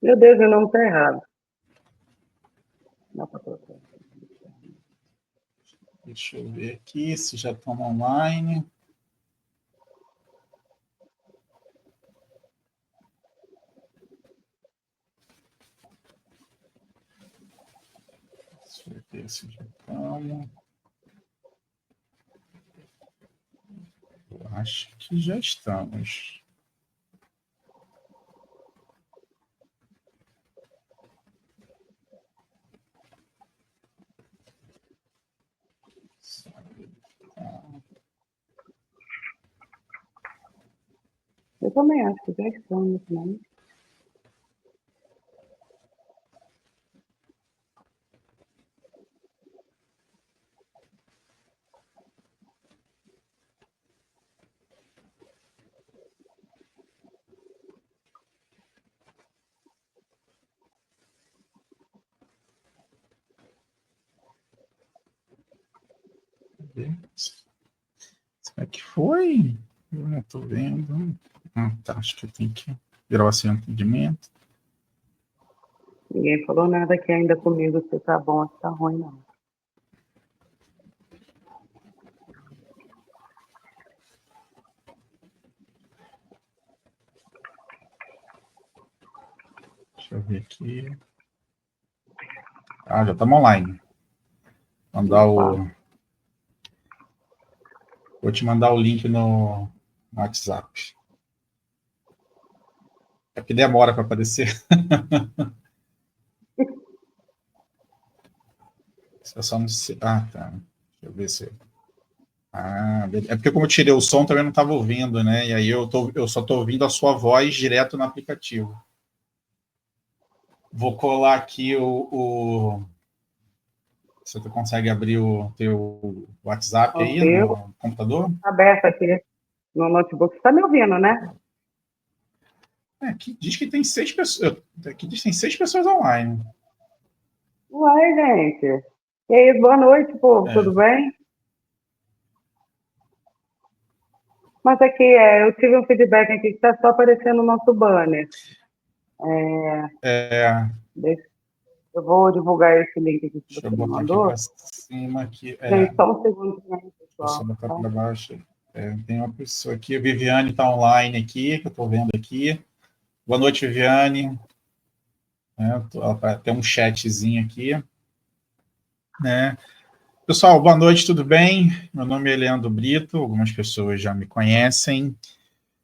Meu Deus, meu nome tá errado. Dá pra colocar. Deixa eu ver aqui se já estão online. Deixa eu ver se já estão. Eu acho que já estamos. Eu também acho que já estamos, né? Será que foi? Eu não estou vendo. Tá, acho que eu tenho que gravar sem atendimento. Ninguém falou nada aqui ainda comigo se tá bom ou se tá ruim, não. Deixa eu ver aqui. Ah, já estamos online. Vou te mandar o link no WhatsApp. É porque demora para aparecer. Ah, tá. Deixa eu ver se. É porque como eu tirei o som, também não estava ouvindo, né? E aí eu só estou ouvindo a sua voz direto no aplicativo. Vou colar aqui Você consegue abrir o teu WhatsApp aí no computador? Tá aberto aqui no notebook. Você tá me ouvindo, né? Aqui diz que tem 6 pessoas. Aqui diz que tem 6 pessoas online. Uai, gente. E aí, boa noite, povo. Tudo bem? Mas aqui, eu tive um feedback aqui que está só aparecendo o nosso banner. Eu vou divulgar esse link aqui que Deixa eu você me botar aqui mandou. para cima. Aqui, Gente, só um segundo, deixa eu pessoal. botar para baixo. Tem uma pessoa aqui, a Viviane está online aqui, que eu estou vendo aqui. Boa noite, Viviane. Tem um chatzinho aqui. Né? Pessoal, boa noite, tudo bem? Meu nome é Leandro Brito, algumas pessoas já me conhecem.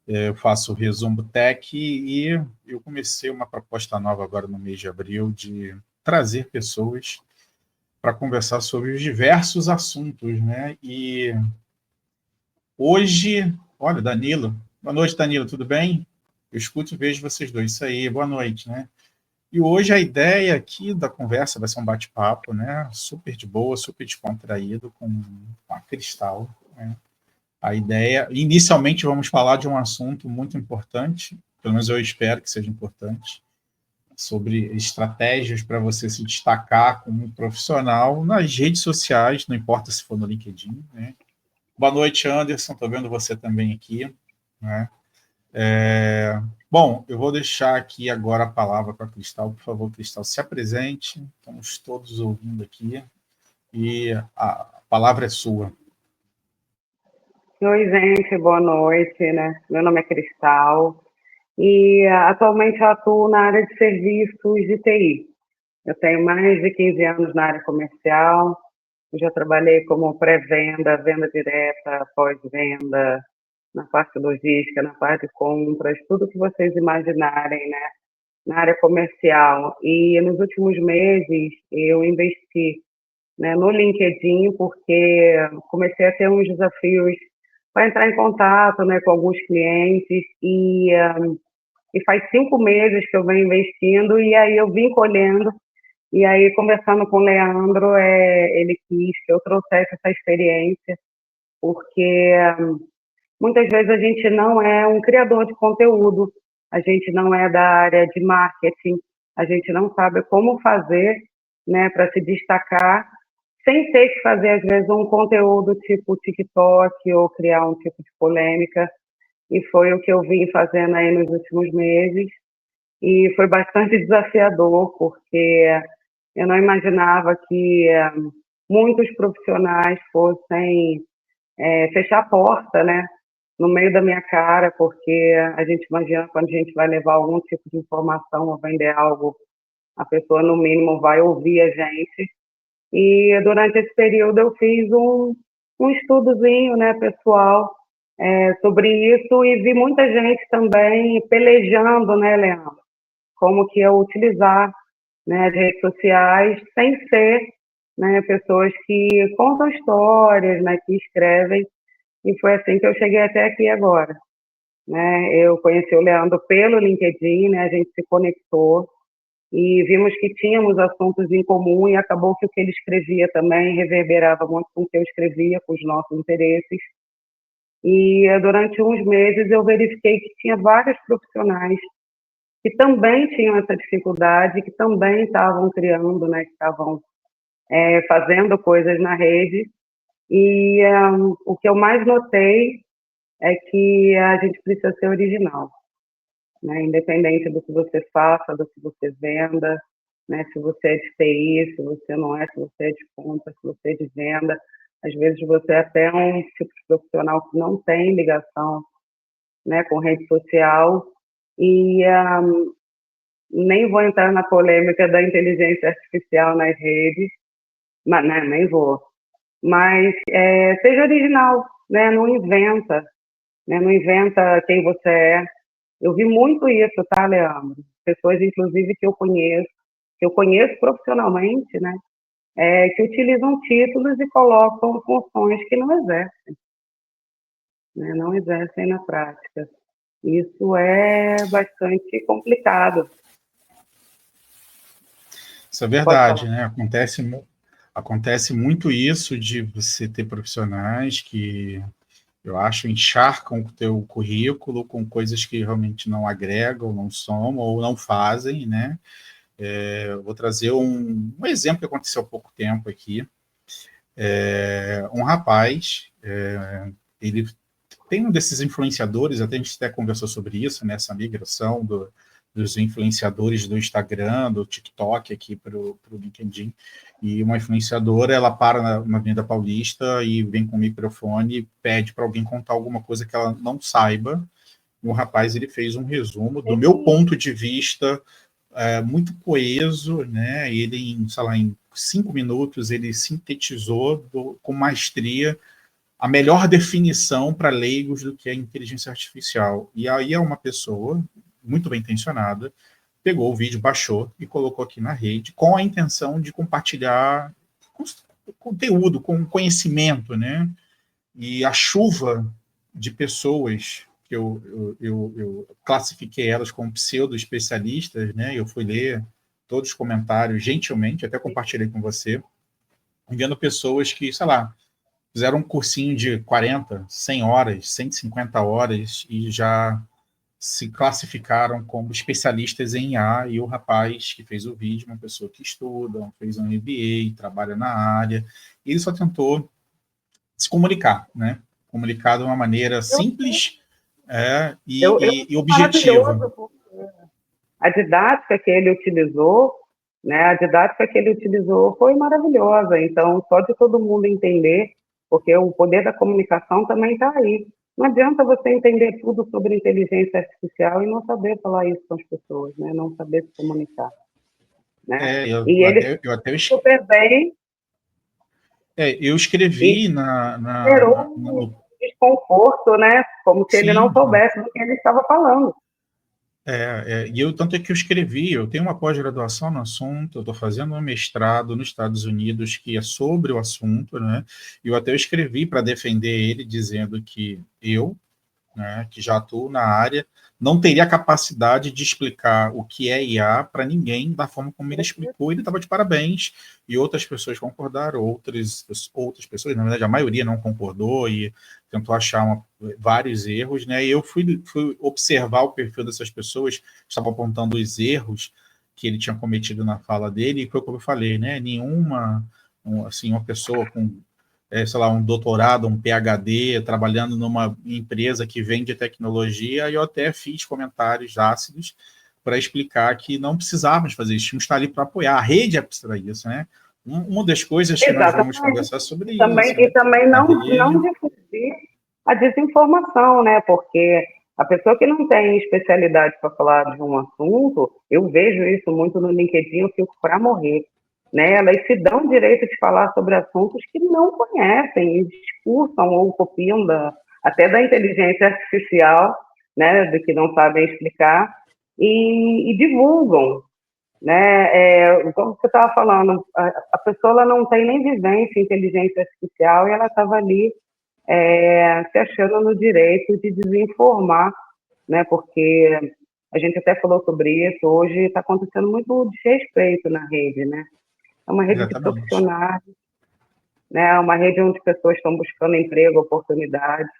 Eu faço o Resumo Tech e eu comecei uma proposta nova agora no mês de abril de trazer pessoas para conversar sobre os diversos assuntos, né? E hoje, olha, Danilo, boa noite, Danilo, tudo bem? Eu escuto e vejo vocês dois, isso aí, boa noite, né? E hoje a ideia aqui da conversa vai ser um bate-papo, né? Super de boa, super descontraído com a Cristal, né? A ideia, inicialmente vamos falar de um assunto muito importante, pelo menos eu espero que seja importante, sobre estratégias para você se destacar como profissional nas redes sociais, não importa se for no LinkedIn, né? Boa noite, Anderson, estou vendo você também aqui, né? Bom, eu vou deixar aqui agora a palavra para a Cristal. Por favor, Cristal, se apresente. Estamos todos ouvindo aqui e a palavra é sua. Oi, gente, boa noite, né? Meu nome é Cristal e atualmente eu atuo na área de serviços de TI. Eu tenho mais de 15 anos na área comercial, eu já trabalhei como pré-venda, venda direta, pós-venda, na parte logística, na parte de compras, tudo que vocês imaginarem, né? Na área comercial. E nos últimos meses eu investi, né, no LinkedIn porque comecei a ter uns desafios para entrar em contato, né, com alguns clientes e faz 5 meses que eu venho investindo e aí eu vim colhendo e aí conversando com o Leandro, ele quis que eu trouxesse essa experiência porque muitas vezes a gente não é um criador de conteúdo, a gente não é da área de marketing, a gente não sabe como fazer, né, para se destacar sem ter que fazer, às vezes, um conteúdo tipo TikTok ou criar um tipo de polêmica. E foi o que eu vim fazendo aí nos últimos meses. e foi bastante desafiador, porque eu não imaginava que muitos profissionais fossem fechar a porta, né, no meio da minha cara, porque a gente imagina quando a gente vai levar algum tipo de informação ou vender algo, a pessoa, no mínimo, vai ouvir a gente. E durante esse período eu fiz um estudozinho, né, pessoal, sobre isso e vi muita gente também pelejando, né, Leandro, como que eu utilizar, né, as redes sociais sem ser, né, pessoas que contam histórias, né, que escrevem, e foi assim que eu cheguei até aqui agora, né? Eu conheci o Leandro pelo LinkedIn, né? A gente se conectou e vimos que tínhamos assuntos em comum e acabou que o que ele escrevia também reverberava muito com o que eu escrevia, com os nossos interesses. E durante uns meses eu verifiquei que tinha vários profissionais que também tinham essa dificuldade, que também estavam criando, né, que estavam fazendo coisas na rede. E o que eu mais notei é que a gente precisa ser original, né? Independente do que você faça, do que você venda, né? Se você é de TI, se você não é, se você é de compra, se você é de venda. Às vezes você é até um tipo de profissional que não tem ligação, né, com rede social. E nem vou entrar na polêmica da inteligência artificial nas redes, mas, né, nem vou. Mas seja original, né? Não inventa, né? Não inventa quem você é. Eu vi muito isso, tá, Leandro? Pessoas, inclusive, que eu conheço profissionalmente, né? Que utilizam títulos e colocam funções que não exercem, né? Não exercem na prática. Isso é bastante complicado. Isso é Pode verdade, falar. né? Acontece muito isso de você ter profissionais que eu acho encharcam o teu currículo com coisas que realmente não agregam, não somam ou não fazem, né? Eu vou trazer um exemplo que aconteceu há pouco tempo aqui. Um rapaz, ele tem um desses influenciadores, até a gente até conversou sobre isso, né, essa migração dos influenciadores do Instagram, do TikTok aqui para o LinkedIn. E uma influenciadora, ela para na Avenida Paulista e vem com o microfone e pede para alguém contar alguma coisa que ela não saiba. E o rapaz, ele fez um resumo, do meu ponto de vista, muito coeso, né? Ele, sei lá, em 5 minutos, ele sintetizou com maestria a melhor definição para leigos do que é inteligência artificial. E aí é uma pessoa muito bem intencionada, pegou o vídeo, baixou e colocou aqui na rede com a intenção de compartilhar conteúdo, com conhecimento, né? E a chuva de pessoas que eu classifiquei elas como pseudo-especialistas, né? Eu fui ler todos os comentários gentilmente, até compartilhei com você, vendo pessoas que, sei lá, fizeram um cursinho de 40, 100 horas, 150 horas e já se classificaram como especialistas em IA, e o rapaz que fez o vídeo, uma pessoa que estuda, fez um MBA, trabalha na área, e ele só tentou se comunicar, né? Comunicar de uma maneira Eu sei. simples Eu e achei objetiva. maravilhoso, porque a didática que ele utilizou, né, a didática que ele utilizou foi maravilhosa. Então, só de todo mundo entender, porque o poder da comunicação também está aí. Não adianta você entender tudo sobre inteligência artificial e não saber falar isso com as pessoas, né? Não saber se comunicar, né? E ele super bem eu e escrevi gerou um desconforto, né? Como se ele não sim, soubesse do que ele estava falando. e eu, tanto é que eu escrevi, eu tenho uma pós-graduação no assunto, eu estou fazendo um mestrado nos Estados Unidos que é sobre o assunto, né? E eu até escrevi para defender ele, dizendo que eu, né, que já atuo na área, não teria capacidade de explicar o que é IA para ninguém da forma como ele explicou. Ele estava de parabéns, e outras pessoas concordaram, outras pessoas, na verdade, a maioria não concordou e tentou achar vários erros, né? E eu fui observar o perfil dessas pessoas, estava apontando os erros que ele tinha cometido na fala dele, e foi como eu falei, né? Assim, uma pessoa com sei lá, um doutorado, um PhD, trabalhando numa empresa que vende tecnologia, e eu até fiz comentários ácidos, para explicar que não precisávamos fazer isso, tínhamos que estar ali para apoiar. A rede é para isso, né? Uma das coisas que nós vamos Exatamente. conversar sobre Também, isso, e né? também A não rede, difundir a desinformação, né? Porque a pessoa que não tem especialidade para falar de um assunto, eu vejo isso muito no LinkedIn, eu fico para morrer. Né? Elas se dão o direito de falar sobre assuntos que não conhecem, e discursam ou copiam até da inteligência artificial, né? De que não sabem explicar, e divulgam. Né? Como você estava falando, a pessoa ela não tem nem vivência em inteligência artificial e ela estava ali se achando no direito de desinformar, né? Porque a gente até falou sobre isso, hoje está acontecendo muito desrespeito na rede, né? É uma rede de exatamente. profissionais, né? É uma rede onde pessoas estão buscando emprego, oportunidades,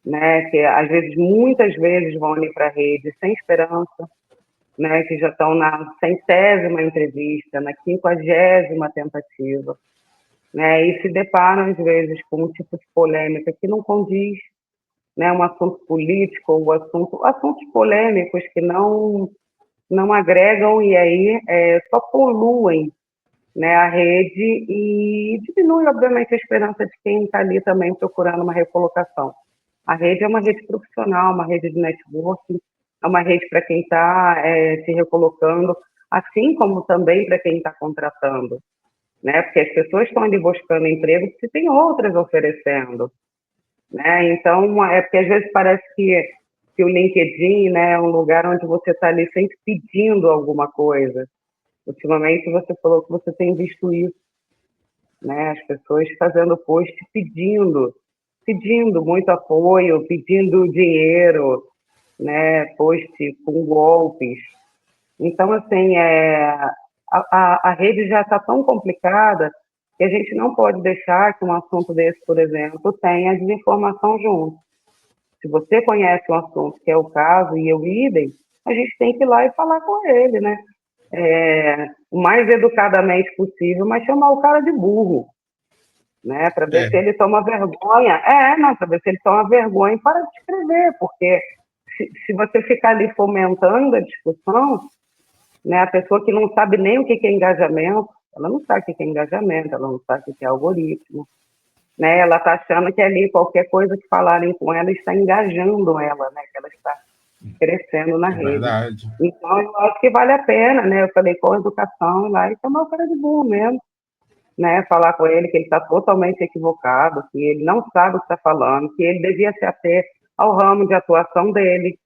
né? Que às vezes, muitas vezes, vão ali para a rede sem esperança, né, que já estão na 100ª entrevista, na 50ª tentativa, né, e se deparam, às vezes, com um tipo de polêmica que não condiz, né, um assunto político ou assuntos polêmicos que não agregam e aí só poluem, né, a rede e diminui, obviamente, a esperança de quem está ali também procurando uma recolocação. A rede é uma rede profissional, uma rede de networking, é uma rede para quem está se recolocando, assim como também para quem está contratando, né? Porque as pessoas estão ali buscando emprego porque tem outras oferecendo, né? Então, é porque às vezes parece que o LinkedIn, né, é um lugar onde você está ali sempre pedindo alguma coisa. Ultimamente você falou que você tem visto isso, né? As pessoas fazendo post pedindo muito apoio, pedindo dinheiro, né? Post com golpes. Então, assim, a rede já está tão complicada que a gente não pode deixar que um assunto desse, por exemplo, tenha desinformação junto. Se você conhece um assunto, que é o caso, e eu idem, a gente tem que ir lá e falar com ele, né? O mais educadamente possível, mas chamar o cara de burro, né? Para ver se É, ele toma vergonha. Não, para ver se ele toma vergonha e para de escrever, porque se você ficar ali fomentando a discussão, né, a pessoa que não sabe nem o que é engajamento, ela não sabe o que é engajamento, ela não sabe o que é algoritmo, né? Ela está achando que ali qualquer coisa que falarem com ela está engajando ela, né? Que ela está crescendo na é rede. verdade. Então, eu acho que vale a pena, né? Eu falei com a educação lá e chamar o cara de burro mesmo, né? Falar com ele que ele está totalmente equivocado, que ele não sabe o que está falando, que ele devia se ater ao ramo de atuação dele,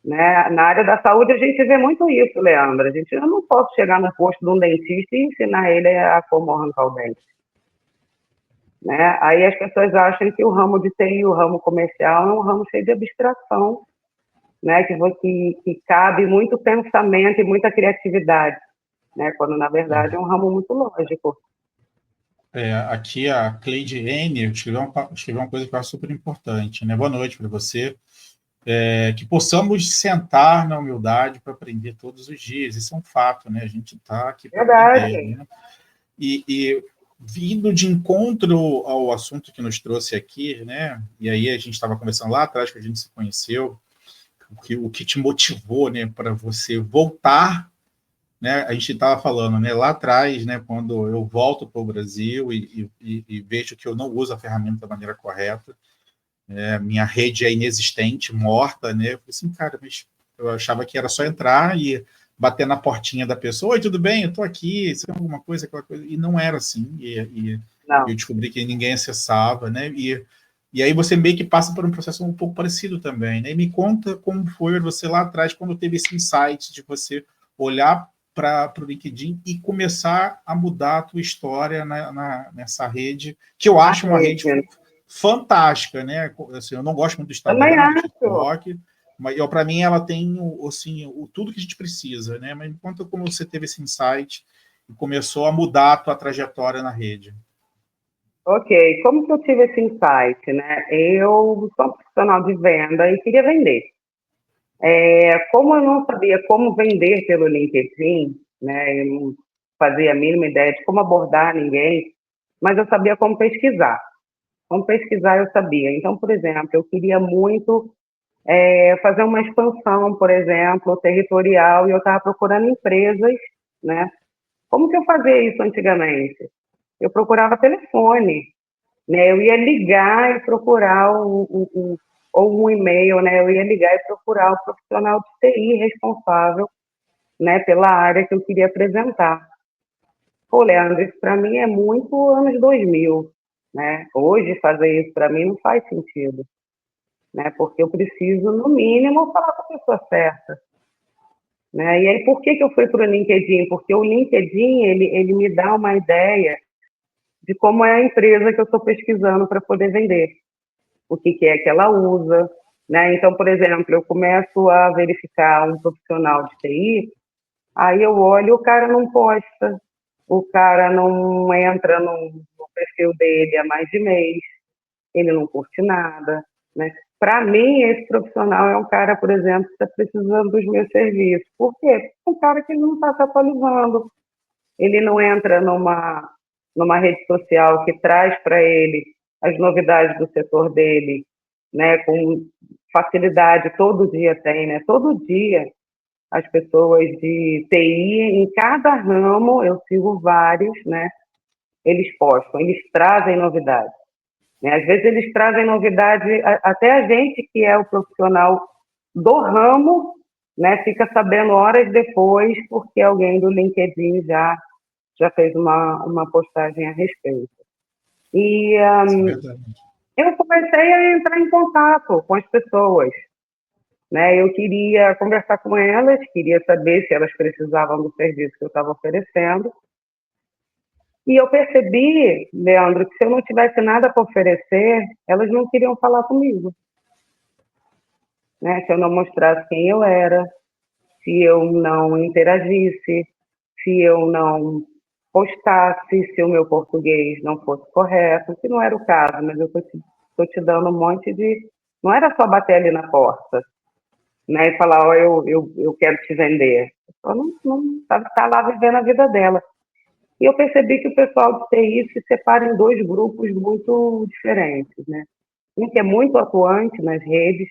né? Na área da saúde a gente vê muito isso, Leandro. Eu não posso chegar no posto de um dentista e ensinar ele a como arrancar o dente, né? Aí as pessoas acham que o ramo de TI, o ramo comercial, é um ramo cheio de abstração, né? Que cabe muito pensamento e muita criatividade, né? Quando na verdade é um ramo muito lógico. Aqui a Cleide N escreveu uma coisa que eu acho super importante, né? Boa noite para você. Que possamos sentar na humildade para aprender todos os dias. Isso é um fato, né? A gente está aqui para aprender, Verdade. né? E vindo de encontro ao assunto que nos trouxe aqui, né? E aí a gente estava conversando lá atrás que a gente se conheceu, o que te motivou, né, para você voltar, né? A gente estava falando, né, lá atrás, né, quando eu volto para o Brasil e vejo que eu não uso a ferramenta da maneira correta, minha rede é inexistente, morta, né? Eu falei assim, cara, mas eu achava que era só entrar e bater na portinha da pessoa, oi, tudo bem? Eu estou aqui, você tem alguma coisa, aquela coisa, e não era assim, e eu Não. descobri que ninguém acessava, né? E aí você meio que passa por um processo um pouco parecido também, né? E me conta como foi você lá atrás, quando teve esse insight de você olhar para o LinkedIn e começar a mudar a tua história nessa rede, que eu Na acho uma rede rede. fantástica, né? Assim, eu não gosto muito do Também Instagram, do acho. TikTok, mas para mim ela tem assim, tudo que a gente precisa, né? Mas enquanto como você teve esse insight e começou a mudar a tua trajetória na rede. Ok, como que eu tive esse insight, né? Eu sou um profissional de venda e queria vender. Como eu não sabia como vender pelo LinkedIn, né? Eu não fazia a mínima ideia de como abordar ninguém, mas eu sabia como pesquisar. Como pesquisar eu sabia. Então, por exemplo, eu queria muito fazer uma expansão, por exemplo, territorial, e eu estava procurando empresas, né? Como que eu fazia isso antigamente? Eu procurava telefone, né? Eu ia ligar e procurar ou um e-mail, né? Eu ia ligar e procurar o profissional de TI responsável, né, pela área que eu queria apresentar. Pô, Leandro, isso para mim é muito anos 2000, né? Hoje fazer isso para mim não faz sentido, né? Porque eu preciso, no mínimo, falar com a pessoa certa, né? E aí, por que eu fui para o LinkedIn? Porque o LinkedIn, ele me dá uma ideia de como é a empresa que eu estou pesquisando para poder vender, o que é que ela usa, né? Então, por exemplo, eu começo a verificar um profissional de TI, aí eu olho, o cara não posta, o cara não entra no perfil dele há mais de mês, ele não curte nada, né? Para mim, esse profissional é um cara, por exemplo, que está precisando dos meus serviços. Por quê? Porque é um cara que não está se atualizando, ele não entra numa rede social que traz para ele as novidades do setor dele, né, com facilidade, todo dia tem, né? Todo dia as pessoas de TI, em cada ramo, eu sigo vários, né? Eles postam, eles trazem novidades, né? Às vezes eles trazem novidade, até a gente que é o profissional do ramo, né, fica sabendo horas depois, porque alguém do LinkedIn já fez uma postagem a respeito. E Isso é verdade. eu comecei a entrar em contato com as pessoas, né? Eu queria conversar com elas, queria saber se elas precisavam do serviço que eu estava oferecendo. E eu percebi, Leandro, que se eu não tivesse nada para oferecer, elas não queriam falar comigo, né? Se eu não mostrasse quem eu era, se eu não interagisse, se eu não postasse, se o meu português não fosse correto, que não era o caso, mas eu estou te dando um monte de. Não era só bater ali na porta, né, e falar, ó, eu quero te vender. A pessoa não tá lá vivendo a vida dela. E eu percebi que o pessoal de TI se separa em dois grupos muito diferentes, né? Um que é muito atuante nas redes,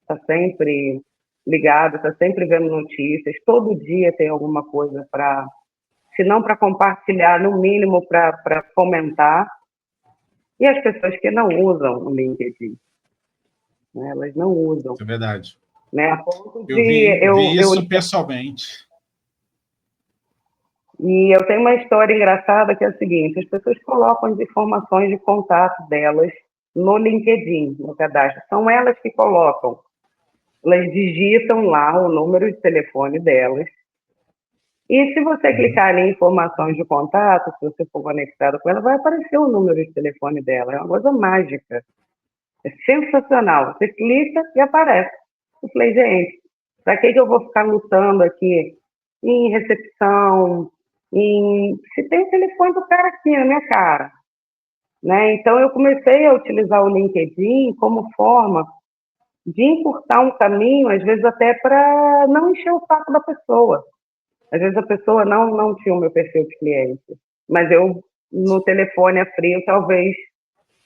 está sempre ligado, está sempre vendo notícias, todo dia tem alguma coisa para, se não para compartilhar, no mínimo para comentar. E as pessoas que não usam o LinkedIn, né? Elas não usam, Isso é verdade. né? A ponto Eu de vi isso pessoalmente. E eu tenho uma história engraçada que é a seguinte: as pessoas colocam as informações de contato delas no LinkedIn, no cadastro. São elas que colocam. Elas digitam lá o número de telefone delas. E se você clicar em informações de contato, se você for conectado com ela, vai aparecer o número de telefone dela. É uma coisa mágica. É sensacional. Você clica e aparece. Eu falei, gente, para que eu vou ficar lutando aqui em recepção, se tem o telefone do cara aqui na minha cara, né? Então eu comecei a utilizar o LinkedIn como forma de encurtar um caminho, às vezes até para não encher o saco da pessoa. Às vezes a pessoa não tinha o meu perfil de cliente, mas eu no telefone a frio talvez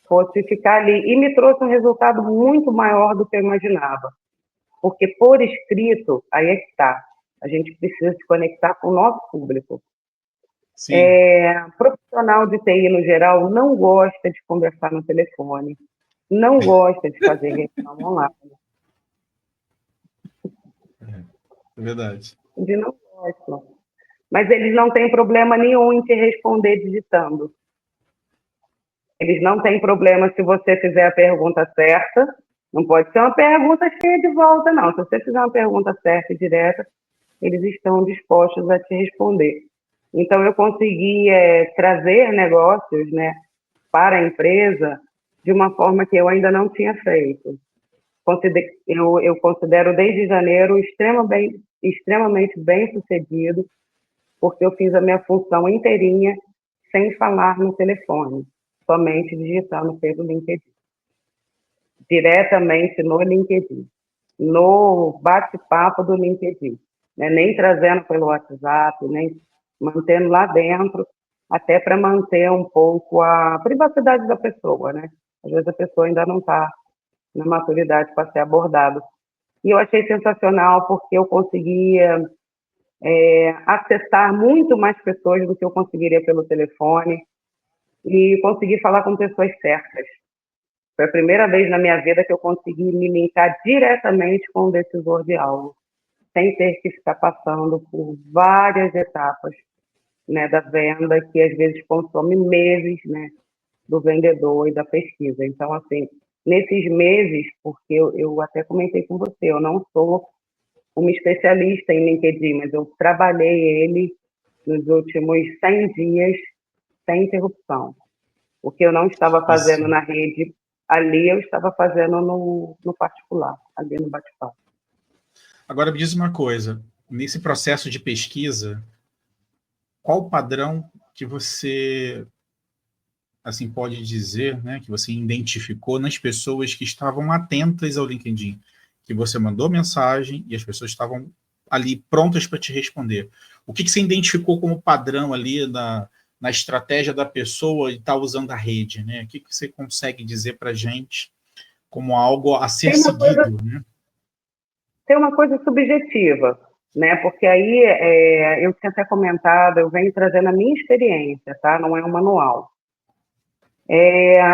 fosse ficar ali, e me trouxe um resultado muito maior do que eu imaginava, porque por escrito, aí é que está, a gente precisa se conectar com o nosso público. Sim. Profissional de TI, no geral, não gosta de conversar no telefone, não gosta de fazer reunião online. É verdade. Eles não gostam. Mas eles não têm problema nenhum em te responder digitando. Eles não têm problema se você fizer a pergunta certa. Não pode ser uma pergunta cheia de volta, não. Se você fizer uma pergunta certa e direta, eles estão dispostos a te responder. Então, eu consegui trazer negócios, né, para a empresa de uma forma que eu ainda não tinha feito. Eu considero desde janeiro extremamente bem sucedido, porque eu fiz a minha função inteirinha sem falar no telefone, somente digitando pelo LinkedIn, diretamente no LinkedIn, no bate-papo do LinkedIn, né? Nem trazendo pelo WhatsApp, nem mantendo lá dentro, até para manter um pouco a privacidade da pessoa, né? Às vezes a pessoa ainda não está na maturidade para ser abordado e eu achei sensacional porque eu conseguia acessar muito mais pessoas do que eu conseguiria pelo telefone e conseguir falar com pessoas certas. Foi a primeira vez na minha vida que eu consegui me linkar diretamente com o decisor de algo, sem ter que ficar passando por várias etapas, né, da venda, que às vezes consome meses, né, do vendedor e da pesquisa. Então, assim, nesses meses, porque eu até comentei com você, eu não sou uma especialista em LinkedIn, mas eu trabalhei ele nos últimos 100 dias sem interrupção. O que eu não estava fazendo Isso. na rede ali, eu estava fazendo no particular, ali no bate-papo. Agora me diz uma coisa, nesse processo de pesquisa, qual o padrão que você assim pode dizer, né, que você identificou nas pessoas que estavam atentas ao LinkedIn, que você mandou mensagem e as pessoas estavam ali prontas para te responder. O que você identificou como padrão ali na estratégia da pessoa e estar usando a rede, né? O que você consegue dizer para a gente como algo a ser seguido, né? Tem uma coisa subjetiva, né? Porque aí eu tinha até comentado, eu venho trazendo a minha experiência, tá? Não é um manual.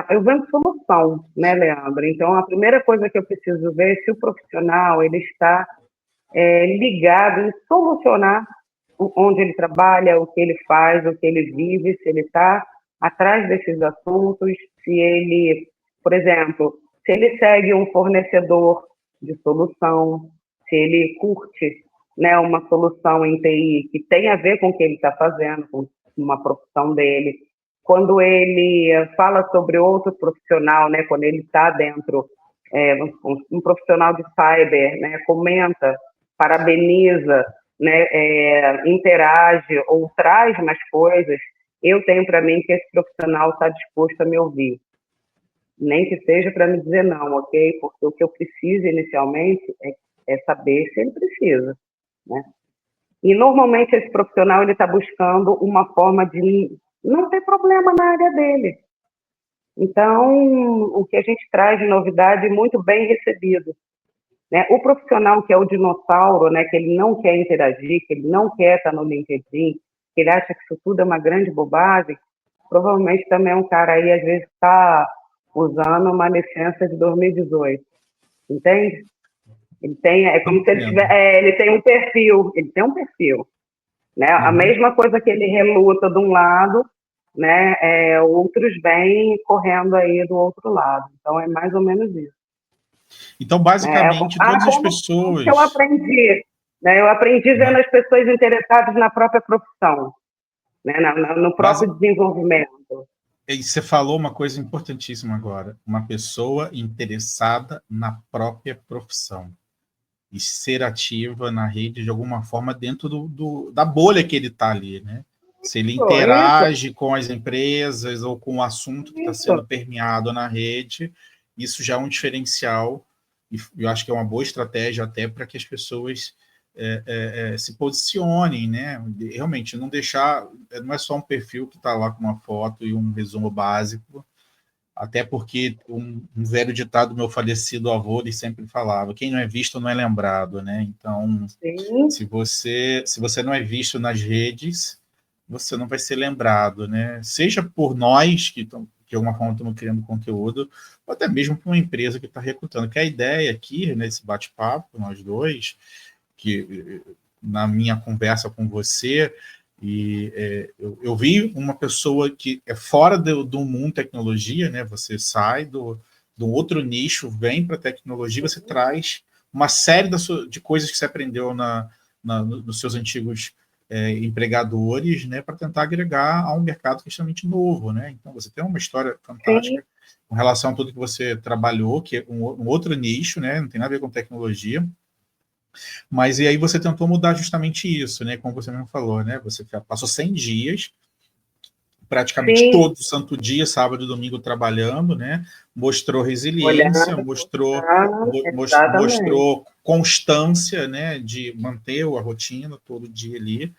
Eu vendo solução, né, Leandro? Então, a primeira coisa que eu preciso ver é se o profissional ele está ligado em solucionar onde ele trabalha, o que ele faz, o que ele vive, se ele está atrás desses assuntos, se ele, por exemplo, se ele segue um fornecedor de solução, se ele curte, né, uma solução em TI que tem a ver com o que ele está fazendo, com uma profissão dele. Quando ele fala sobre outro profissional, né, quando ele está dentro, um profissional de cyber, né, comenta, parabeniza, né, interage ou traz mais coisas, eu tenho para mim que esse profissional está disposto a me ouvir. Nem que seja para me dizer não, ok? Porque o que eu preciso inicialmente é saber se ele precisa, né? E normalmente esse profissional ele está buscando uma forma de não ter problema na área dele. Então, o que a gente traz de novidade muito bem recebido. Né? O profissional que é o dinossauro, né, que ele não quer interagir, que ele não quer estar no LinkedIn, que ele acha que isso tudo é uma grande bobagem, provavelmente também é um cara aí, às vezes, está usando uma licença de 2018, entende? Ele tem, é como se ele tiver, ele tem um perfil, né? A mesma coisa que ele reluta de um lado, né? Outros vêm correndo aí do outro lado. Então é mais ou menos isso. Então, basicamente, todas as Como que eu pessoas... aprendi? Né? Eu aprendi vendo as pessoas interessadas na própria profissão, né? No próprio desenvolvimento. E você falou uma coisa importantíssima agora. Uma pessoa interessada na própria profissão. E ser ativa na rede de alguma forma dentro da bolha que ele está ali, né? Se ele interage com as empresas ou com o assunto que está sendo permeado na rede, isso já é um diferencial, e eu acho que é uma boa estratégia até para que as pessoas se posicionem, né? Realmente, não deixar... Não é só um perfil que está lá com uma foto e um resumo básico, até porque um velho ditado do meu falecido avô, ele sempre falava, quem não é visto não é lembrado, né? Então, se você não é visto nas redes, você não vai ser lembrado, né? Seja por nós, que de alguma forma estamos criando conteúdo, ou até mesmo por uma empresa que está recrutando. Que a ideia aqui, nesse bate-papo, nós dois, que na minha conversa com você, eu vi uma pessoa que é fora do mundo tecnologia, né? Você sai do outro nicho, vem para a tecnologia, você traz uma série de coisas que você aprendeu nos seus antigos empregadores, né? Para tentar agregar a um mercado que é extremamente novo, né? Então, você tem uma história fantástica. Sim. Com relação a tudo que você trabalhou, que é um outro nicho, né? Não tem nada a ver com tecnologia. Mas e aí você tentou mudar justamente isso, né? Como você mesmo falou, né? Você passou 100 dias, praticamente Sim. todo santo dia, sábado e domingo trabalhando, né? Mostrou resiliência, mostrou constância, né? De manter a rotina todo dia ali.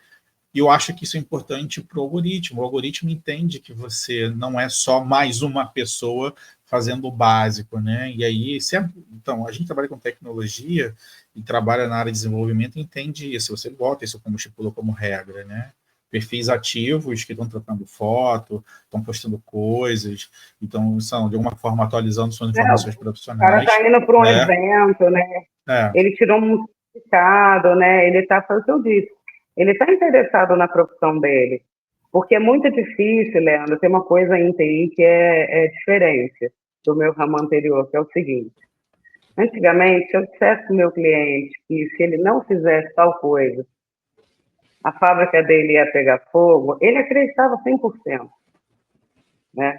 E eu acho que isso é importante para o algoritmo. O algoritmo entende que você não é só mais uma pessoa fazendo o básico, né? E aí, sempre, então, a gente trabalha com tecnologia e trabalha na área de desenvolvimento e entende isso. Você bota isso como estipulou como regra, né? Perfis ativos que estão trocando foto, estão postando coisas, então são de alguma forma atualizando suas informações O cara profissionais. está indo para um É, evento, né? é, Ele tirou um certificado, né? Ele está, foi o que eu disse, ele está interessado na profissão dele. Porque é muito difícil, Leandro, tem uma coisa em TI que é diferente do meu ramo anterior, que é o seguinte. Antigamente, se eu dissesse para o meu cliente que se ele não fizesse tal coisa, a fábrica dele ia pegar fogo, ele acreditava 100%, né?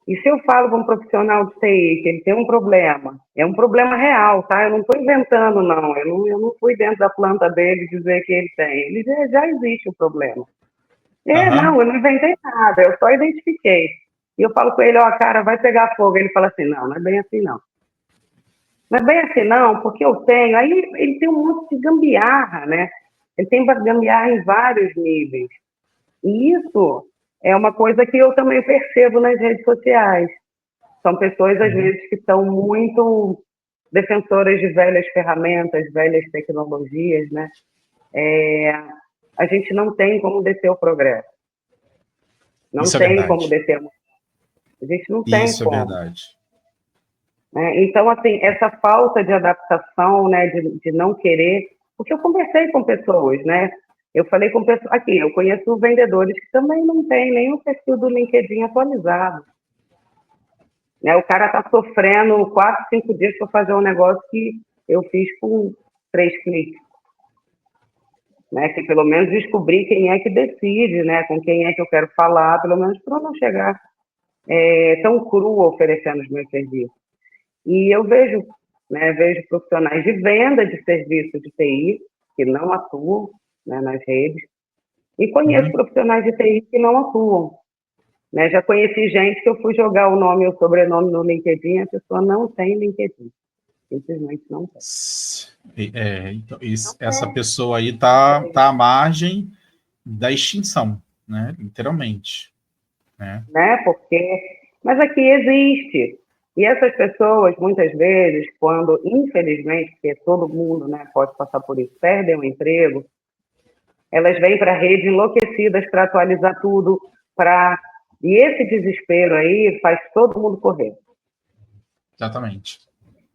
E se eu falo para um profissional de TI que ele tem um problema, é um problema real, tá? Eu não estou inventando, não. Eu não fui dentro da planta dele dizer que ele tem. Ele já existe o problema. aham, Não, eu não inventei nada, eu só identifiquei. E eu falo com ele, ó, cara, vai pegar fogo. Ele fala assim, não, não é bem assim, não. Não é bem assim, não, porque eu tenho. Aí ele tem um monte de gambiarra, né? Ele tem gambiarra em vários níveis. E isso é uma coisa que eu também percebo nas redes sociais. São pessoas, às uhum, vezes, que são muito defensoras de velhas ferramentas, velhas tecnologias, né? É, a gente não tem como deter o progresso. Não isso é tem como verdade. deter. A gente não tem Isso é como. verdade. Né? Então, assim, essa falta de adaptação, né, de não querer, porque eu conversei com pessoas, né? Eu falei com pessoas, aqui, eu conheço vendedores que também não têm nem o perfil do LinkedIn atualizado. Né? O cara está sofrendo 4, 5 dias para fazer um negócio que eu fiz com 3 cliques. Né? Que pelo menos descobrir quem é que decide, né? Com quem é que eu quero falar, pelo menos para não chegar tão cru oferecendo os meus serviços. E eu vejo, né, vejo profissionais de venda de serviços de TI que não atuam, né, nas redes, e conheço Uhum. profissionais de TI que não atuam. Né? Já conheci gente que eu fui jogar o nome e o sobrenome no LinkedIn, a pessoa não tem LinkedIn. Simplesmente não tem. Então, Não essa tem. pessoa aí tá à margem da extinção, né? Literalmente, né? Né? Porque, mas aqui existe. E essas pessoas, muitas vezes, quando, infelizmente, porque todo mundo, né, pode passar por isso, perdem o emprego, elas vêm para a rede enlouquecidas para atualizar tudo, para e esse desespero aí faz todo mundo correr. Exatamente,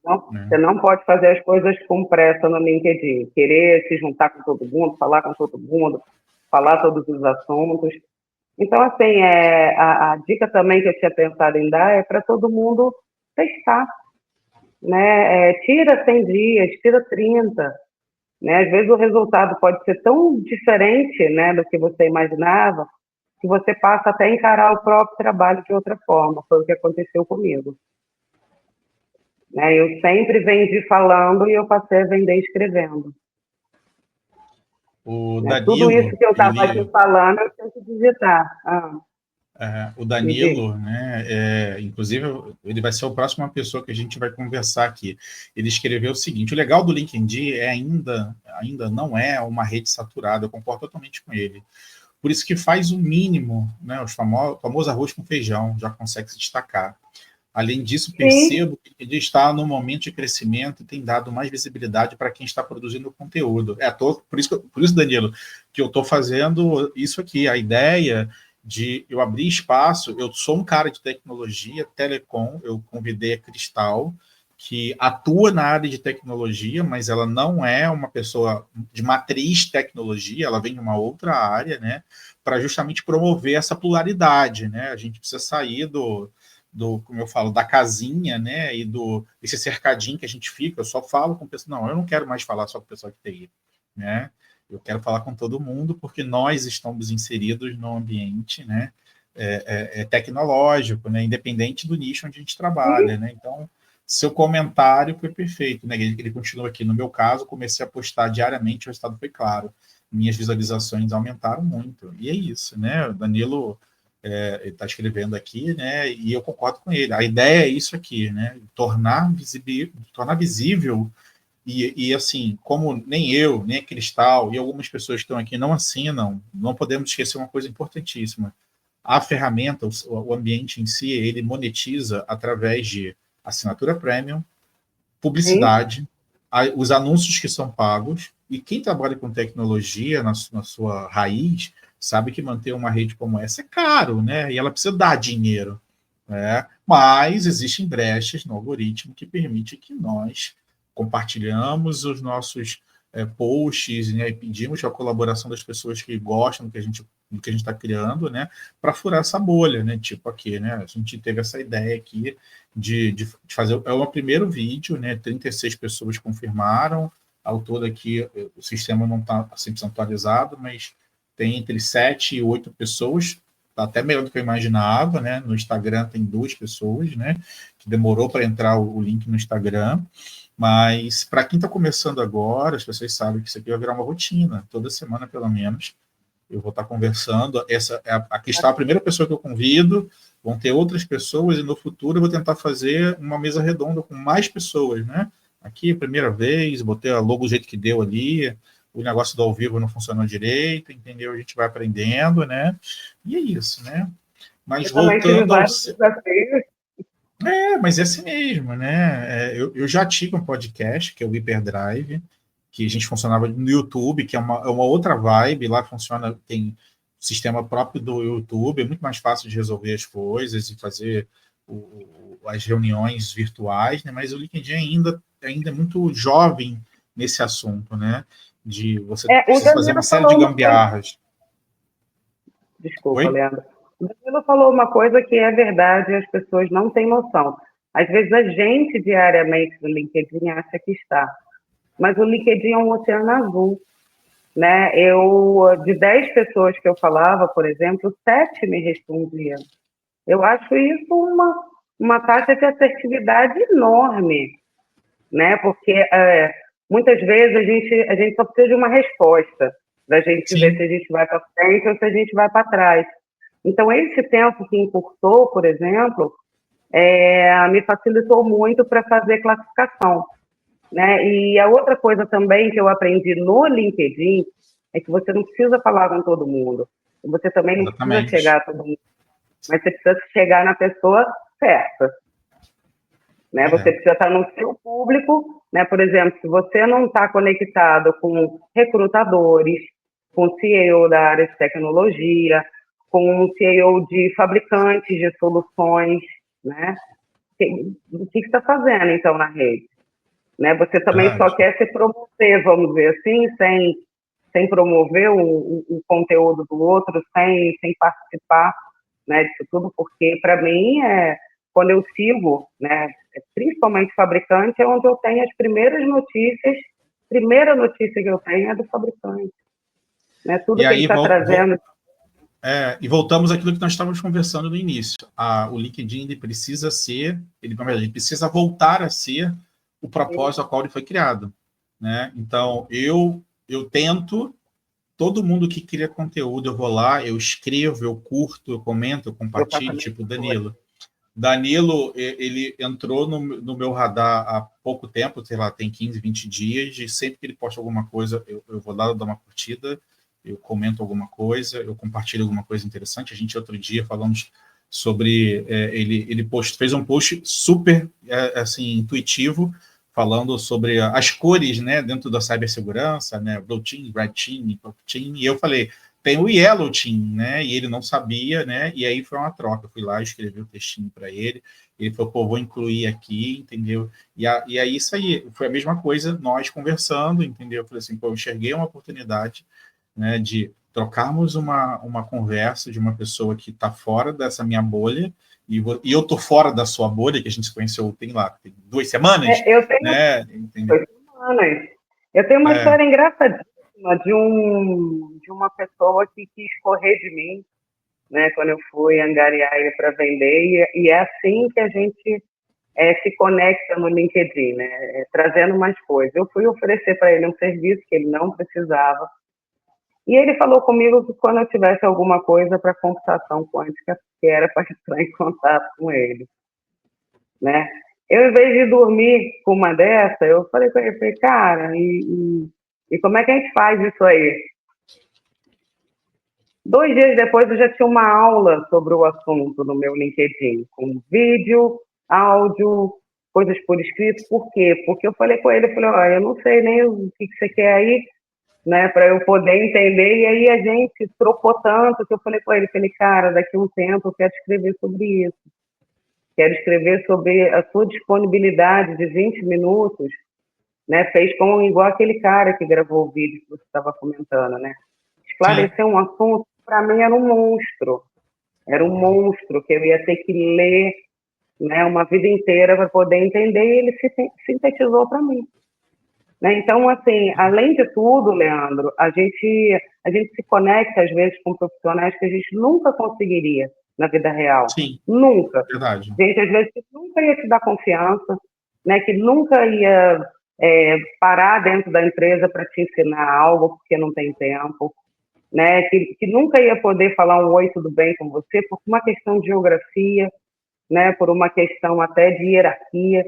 Não, você né? não pode fazer as coisas com pressa no LinkedIn, querer se juntar com todo mundo, falar com todo mundo, falar todos os assuntos. Então, assim, a dica também que eu tinha pensado em dar é para todo mundo testar, né? Tira 100 dias, tira 30, né? Às vezes o resultado pode ser tão diferente, né, do que você imaginava, que você passa até a encarar o próprio trabalho de outra forma. Foi o que aconteceu comigo. Né? Eu sempre vendi falando e eu passei a vender escrevendo. O Né? Tudo Danilo, isso que eu estava aqui ele, falando, eu tenho que digitar. o Me diga. Danilo, né? Inclusive, ele vai ser a próxima pessoa que a gente vai conversar aqui. Ele escreveu o seguinte: o legal do LinkedIn é ainda não é uma rede saturada. Eu concordo totalmente com ele. Por isso que faz o mínimo, né? Os famoso arroz com feijão, já consegue se destacar. Além disso, Sim, percebo que ele está no momento de crescimento e tem dado mais visibilidade para quem está produzindo conteúdo. Por isso, Danilo, que eu estou fazendo isso aqui. A ideia de eu abrir espaço, eu sou um cara de tecnologia, telecom, eu convidei a Cristal, que atua na área de tecnologia, mas ela não é uma pessoa de matriz tecnologia, ela vem de uma outra área, né? Para justamente promover essa pluralidade, né? A gente precisa sair como eu falo, da casinha, né, e esse cercadinho que a gente fica. Eu só falo com pessoas, não, eu não quero mais falar só com o pessoal de TI, né, eu quero falar com todo mundo, porque nós estamos inseridos no ambiente, né, tecnológico, né, independente do nicho onde a gente trabalha, sim. né, então, seu comentário foi perfeito, né, ele continua aqui, no meu caso, comecei a postar diariamente, o resultado foi claro, minhas visualizações aumentaram muito, e é isso, né, o Danilo ele está escrevendo aqui, né? E eu concordo com ele. A ideia é isso aqui, né? Tornar visível E assim, como nem eu, nem a Cristal e algumas pessoas que estão aqui não assinam, não podemos esquecer uma coisa importantíssima. A ferramenta, o ambiente em si, ele monetiza através de assinatura premium, Sim, publicidade, os anúncios que são pagos, e quem trabalha com tecnologia na sua raiz sabe que manter uma rede como essa é caro, né? E ela precisa dar dinheiro, né? Mas existem brechas no algoritmo que permite que nós compartilhamos os nossos posts, né, e pedimos a colaboração das pessoas que gostam do que a gente está criando, né, para furar essa bolha, né, tipo aqui, né, a gente teve essa ideia aqui de fazer, é o primeiro vídeo, né, 36 pessoas confirmaram, ao todo aqui o sistema não está 100% atualizado, mas tem entre 7 e 8 pessoas, está até melhor do que eu imaginava, né, no Instagram tem 2 pessoas, né, que demorou para entrar o link no Instagram, mas para quem está começando agora, as pessoas sabem que isso aqui vai virar uma rotina, toda semana pelo menos, eu vou estar conversando. Essa é aqui está a primeira pessoa que eu convido, vão ter outras pessoas, e no futuro eu vou tentar fazer uma mesa redonda com mais pessoas, né? Aqui, primeira vez, botei a logo do jeito que deu ali, o negócio do ao vivo não funcionou direito, entendeu? A gente vai aprendendo, né? E é isso, né? Mas eu também tive voltando ao. vários desafios. Mas é assim mesmo, né? Eu já tive um podcast, que é o Hyperdrive, que a gente funcionava no YouTube, que é uma outra vibe, lá funciona, tem sistema próprio do YouTube, é muito mais fácil de resolver as coisas e fazer as reuniões virtuais, né? Mas o LinkedIn ainda é muito jovem nesse assunto, né? De você O precisa fazer uma Danilo série de falou uma coisa. gambiarras. Desculpa, Oi? Leandro. O Danilo falou uma coisa que é verdade e as pessoas não têm noção. Às vezes a gente diariamente no LinkedIn acha que está, mas o LinkedIn é um oceano azul, né? De 10 pessoas que eu falava, por exemplo, 7 me respondiam. Eu acho isso uma taxa de assertividade enorme, né? Porque muitas vezes a gente só precisa de uma resposta, da gente ver Sim, se a gente vai para frente ou se a gente vai para trás. Então, esse tempo que encurtou, por exemplo, me facilitou muito para fazer classificação, né? E a outra coisa também que eu aprendi no LinkedIn é que você não precisa falar com todo mundo. Você também não precisa chegar exatamente. a todo mundo, mas você precisa chegar na pessoa certa, né? Você É, precisa estar no seu público, né? Por exemplo, se você não está conectado com recrutadores, com CEO da área de tecnologia, com CEO de fabricantes de soluções, né? O que você está fazendo, então, na rede? Né? Você também só verdade. quer se promover, vamos dizer assim, sem promover o conteúdo do outro, sem participar, né, disso tudo, porque para mim quando eu sigo, né, principalmente fabricante, é onde eu tenho as primeiras notícias. Primeira notícia que eu tenho é do fabricante, né? E Tudo que ele aí, está trazendo. e voltamos àquilo que nós estávamos conversando no início. O LinkedIn ele precisa ser, ele precisa voltar a ser o propósito a qual ele foi criado, né? Então, eu tento, todo mundo que cria conteúdo, eu vou lá, eu escrevo, eu curto, eu comento, eu Eu faço a compartilho, tipo mesma o coisa. Danilo. Danilo, ele entrou no meu radar há pouco tempo, sei lá, tem 15, 20 dias, e sempre que ele posta alguma coisa, eu vou lá dar uma curtida, eu comento alguma coisa, eu compartilho alguma coisa interessante. A gente, outro dia, falamos sobre... ele fez um post super, assim, intuitivo, falando sobre as cores, né, dentro da cibersegurança, né, Blue Team, Red Team, Purple Team, e eu falei, tem o Yellow Team, né? E ele não sabia, né? E aí foi uma troca. Eu fui lá, escrevi o textinho para ele. Ele falou, pô, vou incluir aqui, entendeu? E aí isso aí foi a mesma coisa, nós conversando, entendeu? Eu falei assim, pô, eu enxerguei uma oportunidade, né, de trocarmos uma conversa de uma pessoa que está fora dessa minha bolha, e eu tô fora da sua bolha, que a gente se conheceu, tem 2 semanas, Eu tenho né? Entendeu? 2 semanas. Eu tenho uma É, história engraçadíssima de uma pessoa que quis correr de mim, né, quando eu fui angariar ele para vender, e é assim que a gente se conecta no LinkedIn, né, trazendo mais coisas. Eu fui oferecer para ele um serviço que ele não precisava, e ele falou comigo que quando eu tivesse alguma coisa para computação quântica, que era para entrar em contato com ele, né. Eu, em vez de dormir com uma dessa, eu falei com ele, falei, cara, e como é que a gente faz isso aí? 2 dias depois eu já tinha uma aula sobre o assunto no meu LinkedIn, com vídeo, áudio, coisas por escrito. Por quê? Porque eu falei com ele, eu falei, ó, eu não sei nem o que você quer aí, né, para eu poder entender. E aí a gente trocou tanto que eu falei, cara, daqui a um tempo eu quero escrever sobre isso. Quero escrever sobre a sua disponibilidade de 20 minutos, né? Fez como igual aquele cara que gravou o vídeo que você estava comentando, né? Sim, Esclarecer um assunto, para mim era um monstro. Era um monstro que eu ia ter que ler, né, uma vida inteira para poder entender, e ele sintetizou para mim. Né? Então, assim, além de tudo, Leandro, a gente se conecta, às vezes, com profissionais que a gente nunca conseguiria na vida real. sim, Nunca. verdade. Gente, às vezes, que nunca ia te dar confiança, né? Que nunca ia parar dentro da empresa para te ensinar algo porque não tem tempo, né? Que nunca ia poder falar um oi, tudo bem com você, por uma questão de geografia, né? Por uma questão até de hierarquia.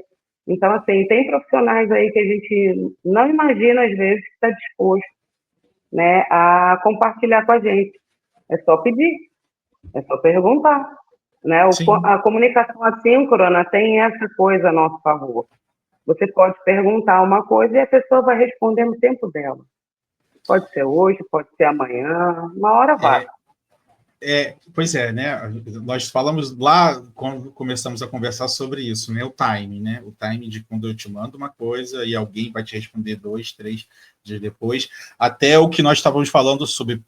Então, assim, tem profissionais aí que a gente não imagina, às vezes, que está disposto, né, a compartilhar com a gente. É só pedir, é só perguntar. Né? Sim, A comunicação assíncrona tem essa coisa a nosso favor. Você pode perguntar uma coisa e a pessoa vai responder no tempo dela. Pode ser hoje, pode ser amanhã, uma hora vai. pois é, né? Nós falamos lá quando começamos a conversar sobre isso, né? O time, né? O time de quando eu te mando uma coisa e alguém vai te responder 2, 3 dias depois, até o que nós estávamos falando sobre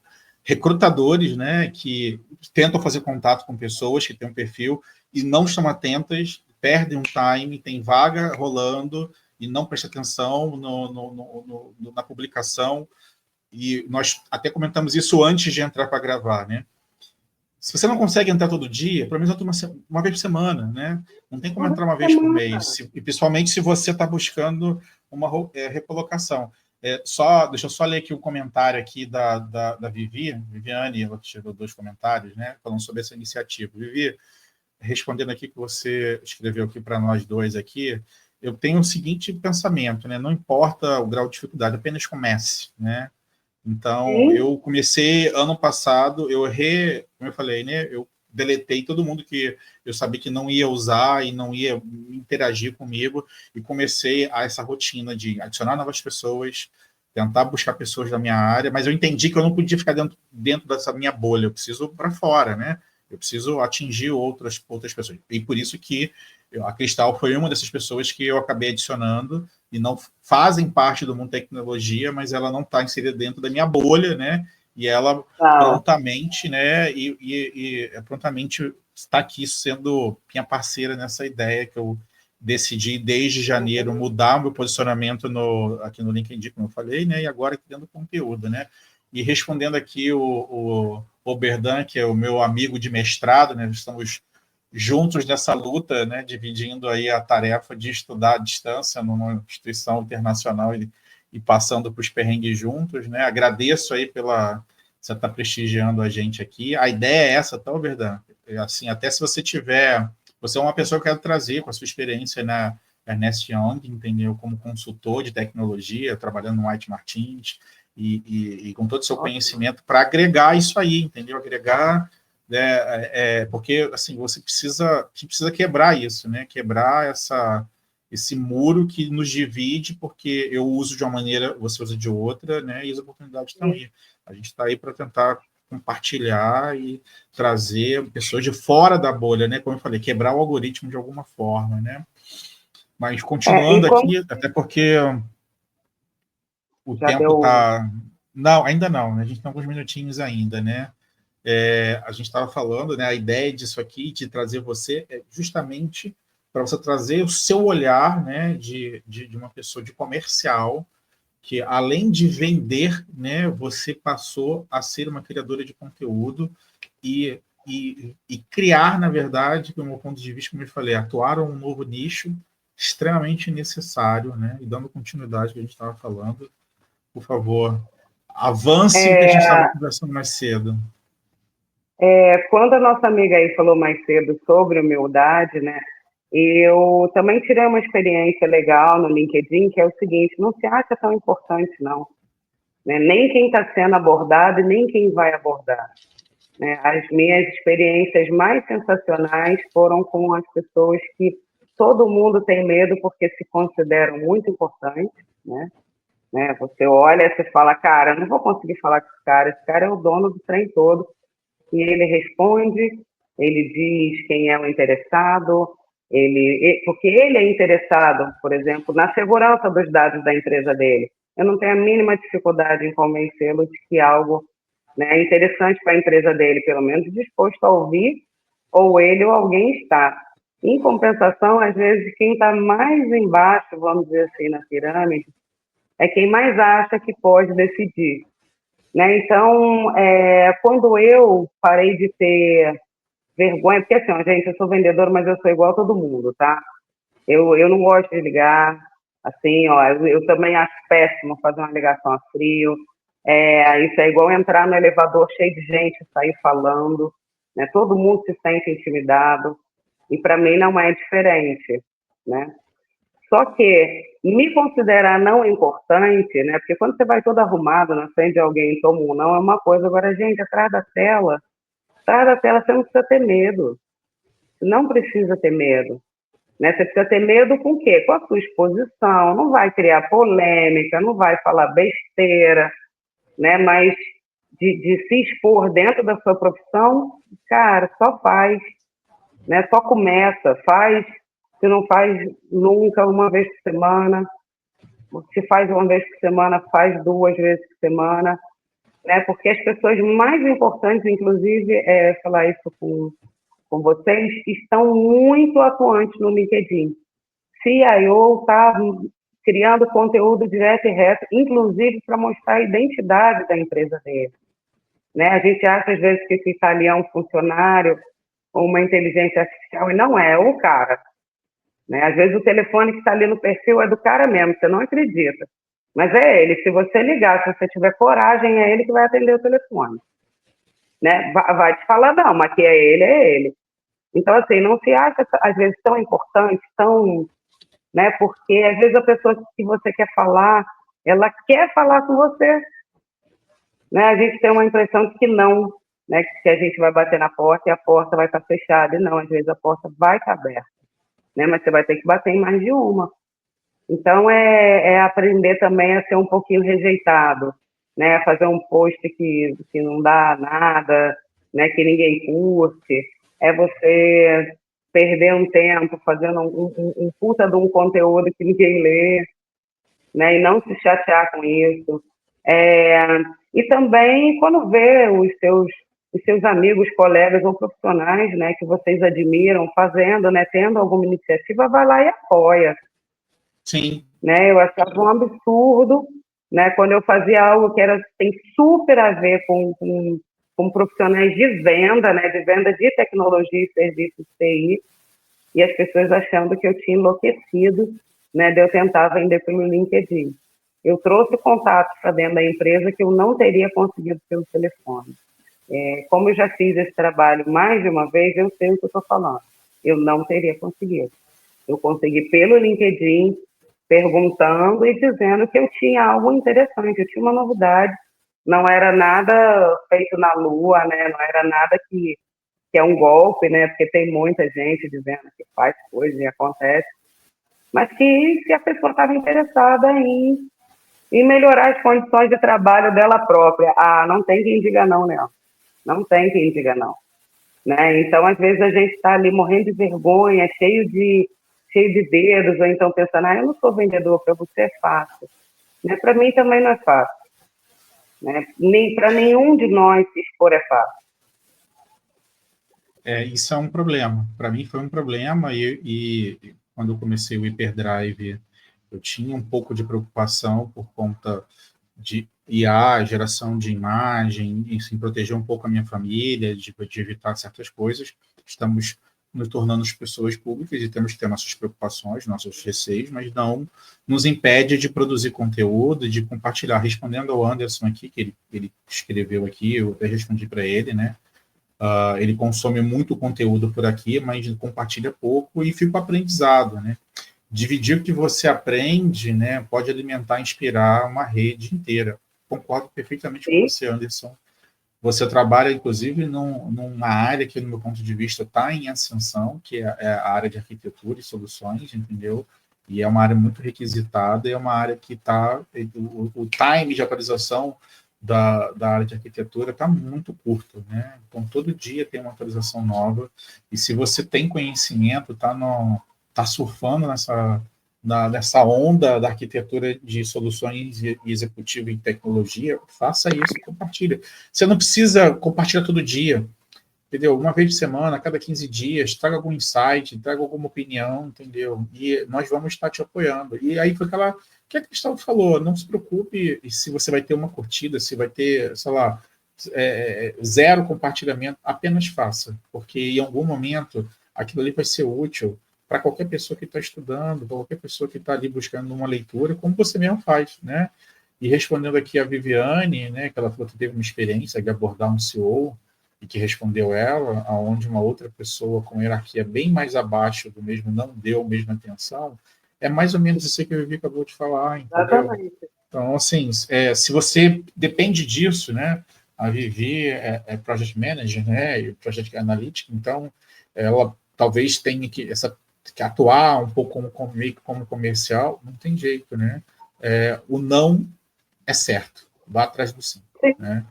recrutadores, né? Que tentam fazer contato com pessoas que têm um perfil e não estão atentas, perdem um time, tem vaga rolando e não prestam atenção na publicação. E nós até comentamos isso antes de entrar para gravar, né? Se você não consegue entrar todo dia, pelo menos entra uma vez por semana, né? Não tem como Uma entrar uma vez por semana. mês, e principalmente se você está buscando uma recolocação. Deixa eu só ler aqui o comentário aqui da Viviane, ela tirou 2 comentários, né? Falando sobre essa iniciativa. Vivi, respondendo aqui que você escreveu aqui para nós dois aqui, eu tenho o seguinte pensamento, né? Não importa o grau de dificuldade, apenas comece, né? Então, Sim, eu comecei ano passado, como eu falei, né? Eu deletei todo mundo que eu sabia que não ia usar e não ia interagir comigo e comecei essa rotina de adicionar novas pessoas, tentar buscar pessoas da minha área, mas eu entendi que eu não podia ficar dentro dessa minha bolha, eu preciso para fora, né? Eu preciso atingir outras pessoas. E por isso que a Cristal foi uma dessas pessoas que eu acabei adicionando e não fazem parte do mundo da tecnologia, mas ela não está inserida dentro da minha bolha, né? E ela tá. prontamente, né? Prontamente está aqui sendo minha parceira nessa ideia que eu decidi desde janeiro mudar o meu posicionamento aqui no LinkedIn, como eu falei, né? E agora criando conteúdo, né? E respondendo aqui o Oberdan, que é o meu amigo de mestrado, né? Estamos juntos nessa luta, né, dividindo aí a tarefa de estudar à distância numa instituição internacional e passando para os perrengues juntos, né? Agradeço aí pela você estar prestigiando a gente aqui. A ideia é essa, tá, Verdan? Assim, até se você tiver, você é uma pessoa que eu quero trazer com a sua experiência na Ernest Young, entendeu? Como consultor de tecnologia, trabalhando no White Martins e com todo o seu Ótimo. conhecimento para agregar isso aí, entendeu? Agregar né, porque assim a gente precisa quebrar isso, né? Quebrar esse muro que nos divide, porque eu uso de uma maneira, você usa de outra, né? E as oportunidades estão aí. A gente está aí para tentar compartilhar e trazer pessoas de fora da bolha, né? Como eu falei, quebrar o algoritmo de alguma forma, né? Mas E continuando como aqui, até porque o já tempo deu. está. Não, ainda não, né? A gente tem alguns minutinhos ainda, né? A gente estava falando, né, a ideia disso aqui, de trazer você, é justamente para você trazer o seu olhar, né, de uma pessoa de comercial, que além de vender, né, você passou a ser uma criadora de conteúdo e criar, na verdade, do meu ponto de vista, como eu falei, atuar um novo nicho extremamente necessário, né, e dando continuidade ao que a gente estava falando, por favor, avance o que a gente estava conversando mais cedo. Quando a nossa amiga aí falou mais cedo sobre humildade, né? Eu também tirei uma experiência legal no LinkedIn, que é o seguinte: não se acha tão importante, não. Né? Nem quem está sendo abordado e nem quem vai abordar. Né? As minhas experiências mais sensacionais foram com as pessoas que todo mundo tem medo porque se consideram muito importantes, né? Você olha e você fala, cara, não vou conseguir falar com esse cara é o dono do trem todo, e ele responde, ele diz quem é o interessado, porque ele é interessado, por exemplo, na segurança dos dados da empresa dele. Eu não tenho a mínima dificuldade em convencê-lo de que algo, né, é interessante para a empresa dele, pelo menos disposto a ouvir, ou ele ou alguém está. Em compensação, às vezes, quem está mais embaixo, vamos dizer assim, na pirâmide, é quem mais acha que pode decidir. Né? Então, quando eu parei de ter vergonha, porque assim, ó, gente, eu sou vendedora, mas eu sou igual a todo mundo, tá? Eu não gosto de ligar, assim, ó, eu também acho péssimo fazer uma ligação a frio. Isso é igual entrar no elevador cheio de gente e sair falando, né? Todo mundo se sente intimidado, e para mim não é diferente, né? Só que me considerar não importante, né? Porque quando você vai todo arrumado na frente de alguém e toma um não, é uma coisa. Agora, gente, atrás da tela você não precisa ter medo. Não precisa ter medo. Né? Você precisa ter medo com o quê? Com a sua exposição. Não vai criar polêmica, não vai falar besteira, né? Mas de se expor dentro da sua profissão, cara, só faz, né? Só começa, faz. Se não faz nunca, uma vez por semana. Se faz uma vez por semana, faz 2 vezes por semana, né? Porque as pessoas mais importantes, inclusive, falar isso com vocês, estão muito atuantes no LinkedIn. CIO está criando conteúdo direto e reto, inclusive para mostrar a identidade da empresa dele. Né? A gente acha, às vezes, que esse ali é um funcionário ou uma inteligência artificial, e não é o cara. Né? Às vezes o telefone que está ali no perfil é do cara mesmo, você não acredita. Mas é ele, se você ligar, se você tiver coragem, é ele que vai atender o telefone. Né? Vai te falar, não, mas que é ele, é ele. Então, assim, não se acha, às vezes, tão importante, tão... Né? Porque, às vezes, a pessoa que você quer falar, ela quer falar com você. Né? A gente tem uma impressão de que não, né? Que a gente vai bater na porta e a porta vai estar fechada. E não, às vezes a porta vai estar aberta. Né? Mas você vai ter que bater em mais de uma. Então, aprender também a ser um pouquinho rejeitado, né? A fazer um post que não dá nada, né? Que ninguém curte. É você perder um tempo fazendo um puta de um conteúdo que ninguém lê, né? E não se chatear com isso. E também, quando vê os seus amigos, colegas ou profissionais, né? Que vocês admiram fazendo, né? Tendo alguma iniciativa, vai lá e apoia. Sim. Né? Eu achava um absurdo, né? Quando eu fazia algo que tem super a ver com profissionais de venda, né? De venda de tecnologia e serviços de TI, e as pessoas achando que eu tinha enlouquecido, né? De eu tentar vender pelo LinkedIn. Eu trouxe contatos para dentro da empresa que eu não teria conseguido pelo telefone. Como eu já fiz esse trabalho mais de uma vez, eu sei o que eu estou falando. Eu não teria conseguido. Eu consegui pelo LinkedIn, perguntando e dizendo que eu tinha algo interessante, eu tinha uma novidade, não era nada feito na lua, né? Não era nada que é um golpe, né? Porque tem muita gente dizendo que faz coisa e acontece, mas que se a pessoa estava interessada em melhorar as condições de trabalho dela própria, não tem quem diga não, né? Não tem quem diga não. Né? Então, às vezes, a gente está ali morrendo de vergonha, cheio de dedos, ou então pensando, eu não sou vendedor, para você é fácil. Né? Para mim também não é fácil. Né? Nem para nenhum de nós se expor é fácil. Isso é um problema. Para mim foi um problema, e quando eu comecei o Hyperdrive, eu tinha um pouco de preocupação por conta de IA, geração de imagem, assim, proteger um pouco a minha família, de evitar certas coisas. Estamos nos tornando pessoas públicas e temos que ter nossas preocupações, nossos receios, mas não nos impede de produzir conteúdo, de compartilhar. Respondendo ao Anderson aqui, que ele escreveu aqui, eu até respondi para ele, né? Ele consome muito conteúdo por aqui, mas compartilha pouco e fica o aprendizado, né? Dividir o que você aprende, né, pode alimentar, inspirar uma rede inteira. Concordo perfeitamente com você, Anderson. Você trabalha, inclusive, numa área que, no meu ponto de vista, está em ascensão, que é a área de arquitetura e soluções, entendeu? E é uma área muito requisitada, e é uma área que está... O time de atualização da área de arquitetura está muito curto, né? Então, todo dia tem uma atualização nova, e se você tem conhecimento, está surfando nessa onda da arquitetura de soluções e executivo em tecnologia, faça isso, compartilha. Você não precisa compartilhar todo dia, entendeu? Uma vez por semana, a cada 15 dias, traga algum insight, traga alguma opinião, entendeu? E nós vamos estar te apoiando. E aí foi aquela que a Cristal falou, não se preocupe se você vai ter uma curtida, se vai ter, sei lá, zero compartilhamento, apenas faça, porque em algum momento aquilo ali vai ser útil para qualquer pessoa que está estudando, para qualquer pessoa que está ali buscando uma leitura, como você mesmo faz, né? E respondendo aqui a Viviane, né, que ela falou que teve uma experiência de abordar um CEO, e que respondeu ela, aonde uma outra pessoa com hierarquia bem mais abaixo do mesmo não deu a mesma atenção, é mais ou menos isso que a Vivi acabou de falar, entendeu? Exatamente. Então, assim, se você depende disso, né, a Vivi é Project Manager, né, e Project Analytics, então ela talvez tenha que atuar um pouco meio que como comercial, não tem jeito, né? O não é certo, vá atrás do sim, Sim. né?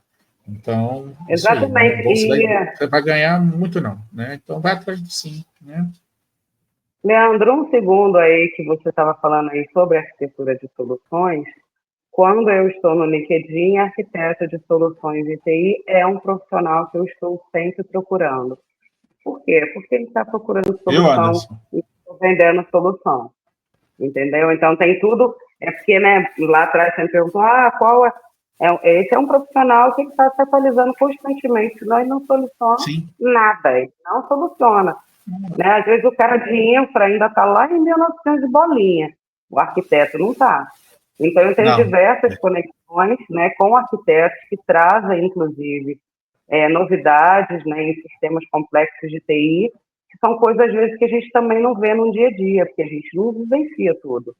Então, isso aí, né? Exatamente. Você vai ganhar muito não, né? Então, vai atrás do sim, né? Leandro, um segundo aí que você estava falando aí sobre arquitetura de soluções, quando eu estou no LinkedIn, arquiteto de soluções de TI é um profissional que eu estou sempre procurando. Por quê? Porque ele está procurando Viu, solução Anderson? e estou vendendo solução, entendeu? Então tem tudo, é porque, né, lá atrás você me perguntou, qual é? Esse é um profissional que está se atualizando constantemente, senão ele não soluciona Sim. nada, ele não soluciona. Né? Às vezes o cara de infra ainda está lá em 1900 de bolinha, o arquiteto não está. Então eu tenho Não. diversas conexões, né, com arquitetos que trazem, inclusive, novidades, né, em sistemas complexos de TI, que são coisas, às vezes, que a gente também não vê no dia a dia, porque a gente não vivencia tudo.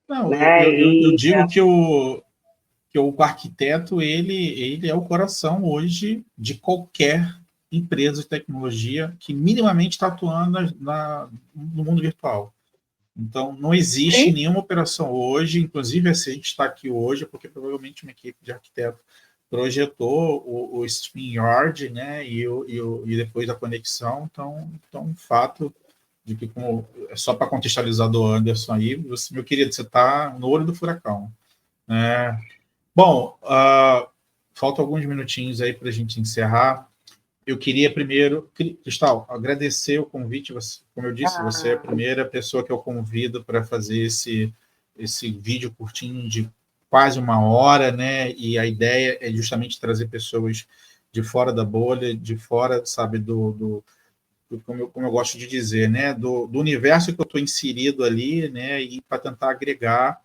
Não, Né? eu digo que o arquiteto, ele é o coração hoje de qualquer empresa de tecnologia que minimamente está atuando no mundo virtual. Então, não existe Sim. nenhuma operação hoje, inclusive se a gente está aqui hoje, porque provavelmente uma equipe de arquitetos projetou o StreamYard, né, e depois a conexão. Então, um fato de que, só para contextualizar do Anderson aí, você, meu querido, você está no olho do furacão, né? Bom, faltam alguns minutinhos aí para a gente encerrar. Eu queria primeiro, Cristal, agradecer o convite. Você, como eu disse, você é a primeira pessoa que eu convido para fazer esse vídeo curtinho de quase 1 hora, né? E a ideia é justamente trazer pessoas de fora da bolha, de fora, sabe, como eu gosto de dizer, né? Do universo que eu estou inserido ali, né? E para tentar agregar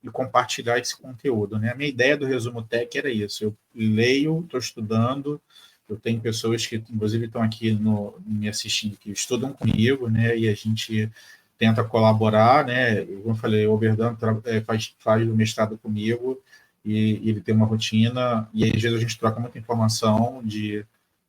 e compartilhar esse conteúdo, né? A minha ideia do Resumo Tech era isso. Eu leio, estou estudando. Eu tenho pessoas que, inclusive, estão aqui me assistindo, que estudam comigo, né? E a gente tenta colaborar, né? Como eu falei, o Verdão faz o mestrado comigo e ele tem uma rotina, e aí, às vezes a gente troca muita informação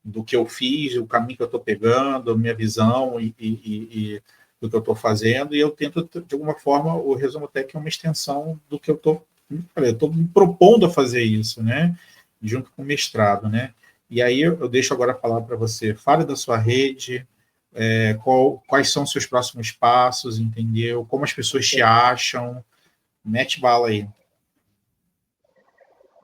do que eu fiz, o caminho que eu estou pegando, a minha visão e do que eu estou fazendo, e eu tento, de alguma forma, o Resumo Tech é uma extensão do que eu estou me propondo a fazer isso, né? Junto com o mestrado, né? E aí eu deixo agora a palavra para você. Fale da sua rede, quais são os seus próximos passos, entendeu? Como as pessoas te acham. Mete bala aí.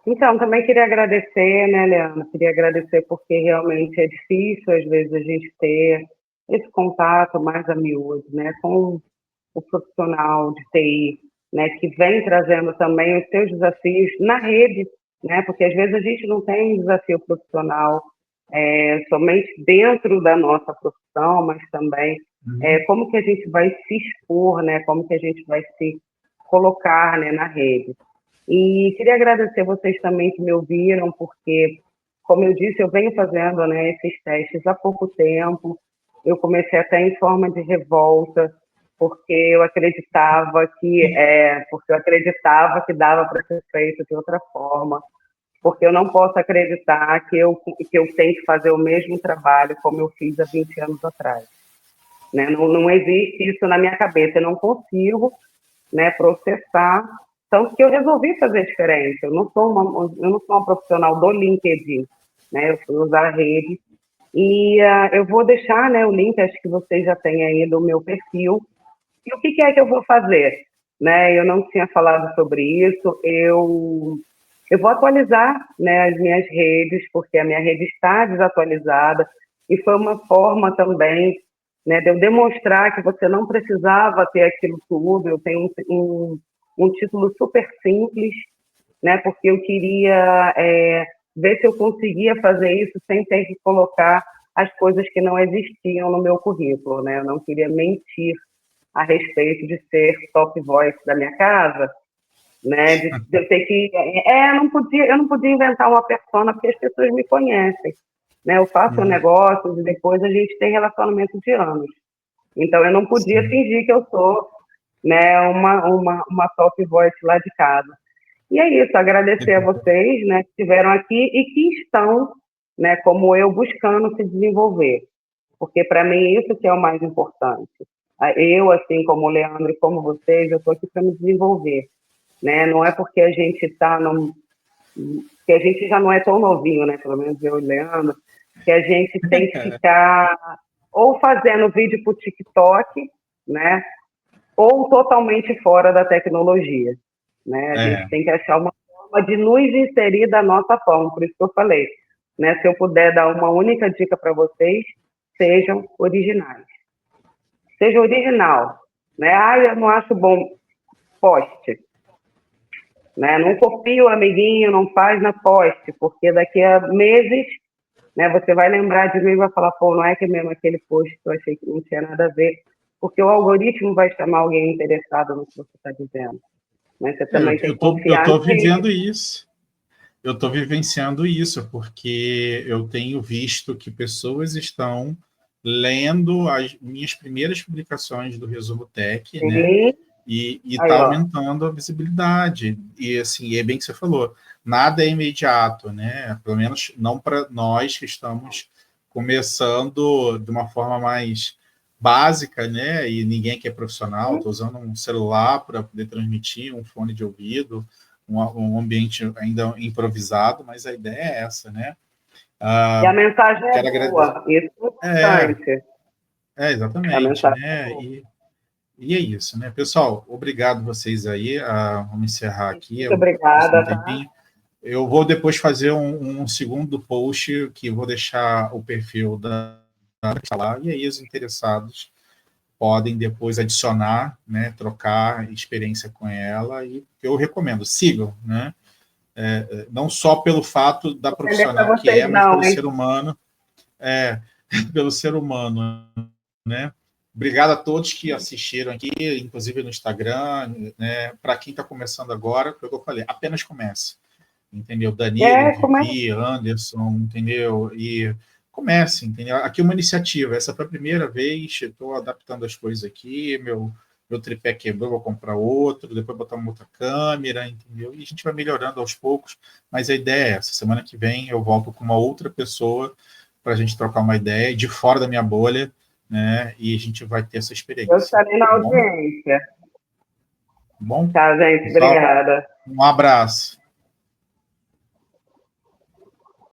Então, também queria agradecer, né, Leandro? Queria agradecer porque realmente é difícil, às vezes, a gente ter esse contato mais a miúdo, né, com o profissional de TI, né, que vem trazendo também os seus desafios na rede, né, porque às vezes a gente não tem um desafio profissional somente dentro da nossa profissão, mas também como que a gente vai se expor, né, como que a gente vai se colocar, né, na rede. E queria agradecer vocês também que me ouviram, porque como eu disse, eu venho fazendo, né, esses testes há pouco tempo. Eu comecei até em forma de revolta, porque eu acreditava que dava para ser feito de outra forma, porque eu não posso acreditar que eu tenho que fazer o mesmo trabalho como eu fiz há 20 anos atrás. Né? Não existe isso na minha cabeça, eu não consigo, né, processar, tanto que eu resolvi fazer diferente. Eu não sou uma profissional do LinkedIn, né? Eu fui usar a rede e eu vou deixar, né, o link, acho que vocês já têm aí do meu perfil. E o que é que eu vou fazer? Né? Eu não tinha falado sobre isso, eu vou atualizar, né, as minhas redes, porque a minha rede está desatualizada, e foi uma forma também, né, de eu demonstrar que você não precisava ter aquilo tudo. Eu tenho um título super simples, né, porque eu queria ver se eu conseguia fazer isso sem ter que colocar as coisas que não existiam no meu currículo. Né? Eu não queria mentir a respeito de ser top voice da minha casa, né? De eu ter que eu não podia inventar uma persona, porque as pessoas me conhecem, né? Eu faço negócios e depois a gente tem relacionamento de anos, então eu não podia fingir que eu sou, né, uma top voice lá de casa. E é isso, agradecer a vocês, né, que estiveram aqui e que estão, né, como eu, buscando se desenvolver, porque para mim isso que é o mais importante. Eu, assim como o Leandro e como vocês, eu estou aqui para me desenvolver, né? Não é porque a gente está que a gente já não é tão novinho, né? Pelo menos eu e o Leandro, que a gente tem que ficar ou fazendo vídeo para o TikTok, né? Ou totalmente fora da tecnologia, né? A gente tem que achar uma forma de nos inserir da nossa forma, por isso que eu falei, né? Se eu puder dar uma única dica para vocês, sejam originais. Seja original, né? Eu não acho bom, poste, né? Não copie o amiguinho, não faz na poste, porque daqui a meses, né, você vai lembrar de mim e vai falar, pô, não é que mesmo aquele post que eu achei que não tinha nada a ver, porque o algoritmo vai chamar alguém interessado no que você está dizendo. Né? Você também tem que confiar eu tô vivendo isso. Eu estou vivenciando isso, porque eu tenho visto que pessoas estão lendo as minhas primeiras publicações do Resumo Tech, né? E está aumentando a visibilidade. E assim, é bem que você falou, nada é imediato, né? Pelo menos não para nós que estamos começando de uma forma mais básica, né? E ninguém aqui é profissional, estou usando um celular para poder transmitir, um fone de ouvido, um ambiente ainda improvisado, mas a ideia é essa, né? E a mensagem é boa, isso é importante. Exatamente, né? E é isso, né? Pessoal, obrigado vocês aí. Vamos encerrar aqui. Muito obrigada. Eu vou depois fazer um segundo post, que eu vou deixar o perfil da lá, e aí os interessados podem depois adicionar, né, trocar experiência com ela, e eu recomendo, sigam, né? Não só pelo fato da profissional que é, mas pelo ser humano, pelo ser humano, né? Obrigado a todos que assistiram aqui, inclusive no Instagram, né? Para quem está começando agora, foi o que eu falei, apenas comece, entendeu? Danilo, Vivi, Anderson, entendeu? E comece, entendeu? Aqui é uma iniciativa, essa foi a primeira vez, estou adaptando as coisas aqui, meu tripé quebrou, vou comprar outro, depois botar uma outra câmera, entendeu? E a gente vai melhorando aos poucos, mas a ideia é essa, semana que vem eu volto com uma outra pessoa para a gente trocar uma ideia de fora da minha bolha, né? E a gente vai ter essa experiência. Eu estarei na audiência. Bom? Tá, gente, obrigada. Um abraço.